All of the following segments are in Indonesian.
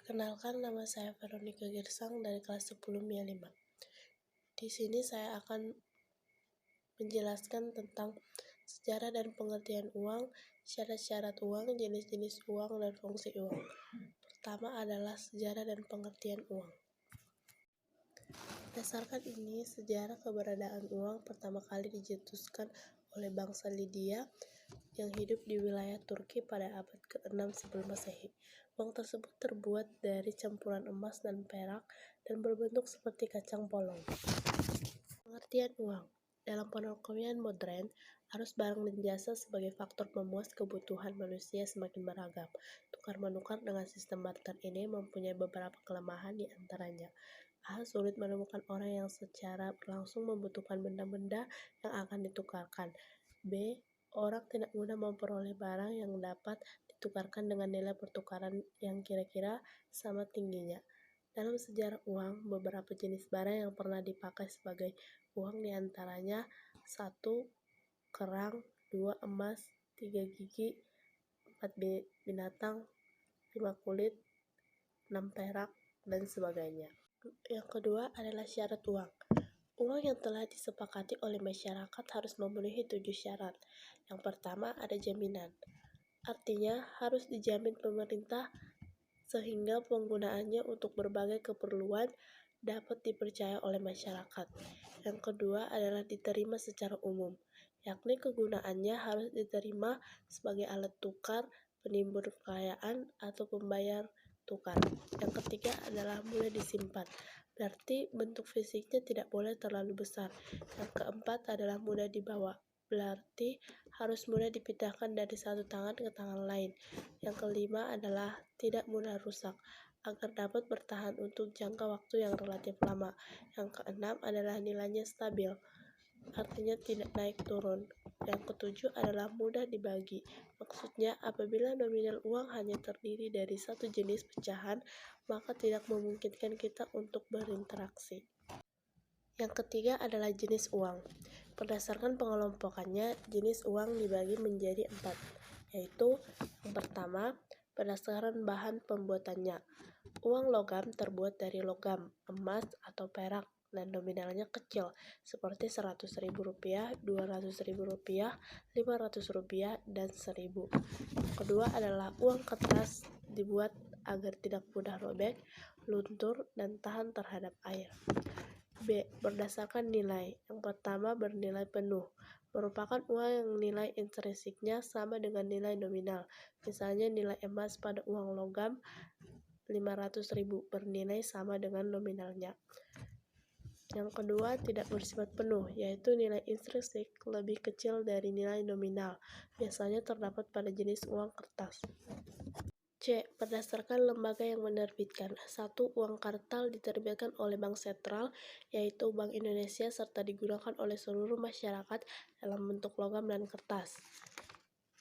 Perkenalkan, nama saya Veronica Girsang dari kelas 10 MIA 5. Di sini saya akan menjelaskan tentang sejarah dan pengertian uang, syarat-syarat uang, jenis-jenis uang, dan fungsi uang. Pertama adalah sejarah dan pengertian uang. Berdasarkan ini, sejarah keberadaan uang pertama kali dicetuskan oleh bangsa Lydia yang hidup di wilayah Turki pada abad ke-6 sebelum Masehi. Uang tersebut terbuat dari campuran emas dan perak dan berbentuk seperti kacang polong. Pengertian uang. Dalam perekonomian modern, arus barang dan jasa sebagai faktor memuas kebutuhan manusia semakin beragam. Tukar-menukar dengan sistem barter ini mempunyai beberapa kelemahan, di antaranya: A. Sulit menemukan orang yang secara langsung membutuhkan benda-benda yang akan ditukarkan. B. Orang tidak mudah memperoleh barang yang dapat ditukarkan dengan nilai pertukaran yang kira-kira sama tingginya. Dalam sejarah uang, beberapa jenis barang yang pernah dipakai sebagai uang diantaranya 1. Kerang, 2. Emas, 3. Gigi, 4. Binatang, 5. Kulit, 6. Perak, dan sebagainya. Yang kedua adalah syarat uang. Uang yang telah disepakati oleh masyarakat harus memenuhi 7 syarat. Yang pertama ada jaminan. Artinya harus dijamin pemerintah sehingga penggunaannya untuk berbagai keperluan dapat dipercaya oleh masyarakat. Yang kedua adalah diterima secara umum, yakni kegunaannya harus diterima sebagai alat tukar, penimbun kekayaan, atau pembayar tukar. Yang ketiga adalah mudah disimpan, berarti bentuk fisiknya tidak boleh terlalu besar. Yang keempat adalah mudah dibawa, berarti harus mudah dipindahkan dari satu tangan ke tangan lain. Yang kelima adalah tidak mudah rusak, agar dapat bertahan untuk jangka waktu yang relatif lama. Yang keenam adalah nilainya stabil, artinya tidak naik turun. Yang ketujuh adalah mudah dibagi, maksudnya apabila nominal uang hanya terdiri dari satu jenis pecahan, maka tidak memungkinkan kita untuk berinteraksi. Yang ketiga adalah jenis uang. Berdasarkan pengelompokannya, jenis uang dibagi menjadi 4, yaitu yang pertama, berdasarkan bahan pembuatannya. Uang logam terbuat dari logam, emas, atau perak, dan nominalnya kecil, seperti Rp100.000, Rp200.000, Rp500, dan Rp1.000. Kedua adalah uang kertas, dibuat agar tidak mudah robek, luntur, dan tahan terhadap air. B. Berdasarkan nilai. Yang pertama bernilai penuh, merupakan uang yang nilai intrinsiknya sama dengan nilai nominal. Misalnya nilai emas pada uang logam Rp500.000 bernilai sama dengan nominalnya. Yang kedua tidak bersifat penuh, yaitu nilai intrinsik lebih kecil dari nilai nominal. Biasanya terdapat pada jenis uang kertas. C. Berdasarkan lembaga yang menerbitkan. 1. Uang kartal diterbitkan oleh Bank Sentral, yaitu Bank Indonesia, serta digunakan oleh seluruh masyarakat dalam bentuk logam dan kertas.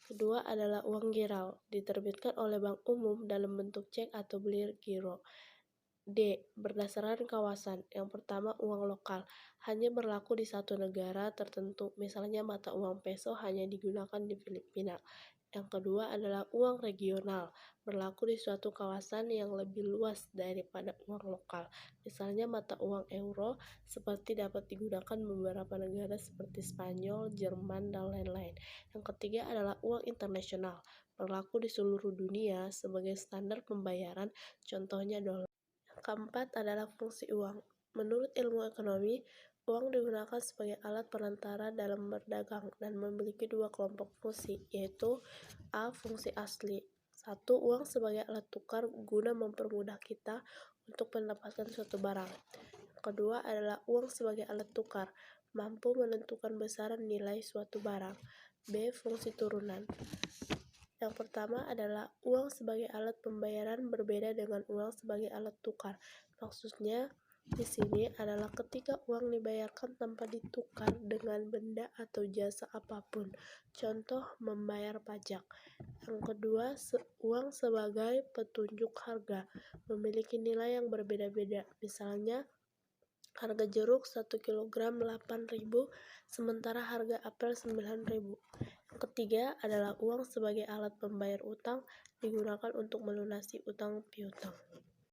Kedua adalah uang giral, diterbitkan oleh Bank Umum dalam bentuk cek atau belir giro. D. Berdasarkan kawasan. Yang pertama uang lokal, hanya berlaku di satu negara tertentu, misalnya mata uang peso hanya digunakan di Filipina. Yang kedua adalah uang regional, berlaku di suatu kawasan yang lebih luas daripada uang lokal. Misalnya mata uang euro seperti dapat digunakan beberapa negara seperti Spanyol, Jerman, dan lain-lain. Yang ketiga adalah uang internasional, berlaku di seluruh dunia sebagai standar pembayaran, contohnya dolar. Yang keempat adalah fungsi uang. Menurut ilmu ekonomi, uang digunakan sebagai alat perantara dalam berdagang dan memiliki 2 kelompok fungsi, yaitu A. Fungsi asli. 1. Uang sebagai alat tukar guna mempermudah kita untuk mendapatkan suatu barang. Kedua adalah uang sebagai alat tukar, mampu menentukan besaran nilai suatu barang. B. Fungsi turunan. Yang pertama adalah uang sebagai alat pembayaran berbeda dengan uang sebagai alat tukar. Maksudnya di sini adalah ketika uang dibayarkan tanpa ditukar dengan benda atau jasa apapun, contoh membayar pajak. Yang kedua, uang sebagai petunjuk harga, memiliki nilai yang berbeda-beda. Misalnya, harga jeruk 1 kg 8.000, sementara harga apel 9.000. Yang ketiga adalah uang sebagai alat pembayar utang, digunakan untuk melunasi utang piutang.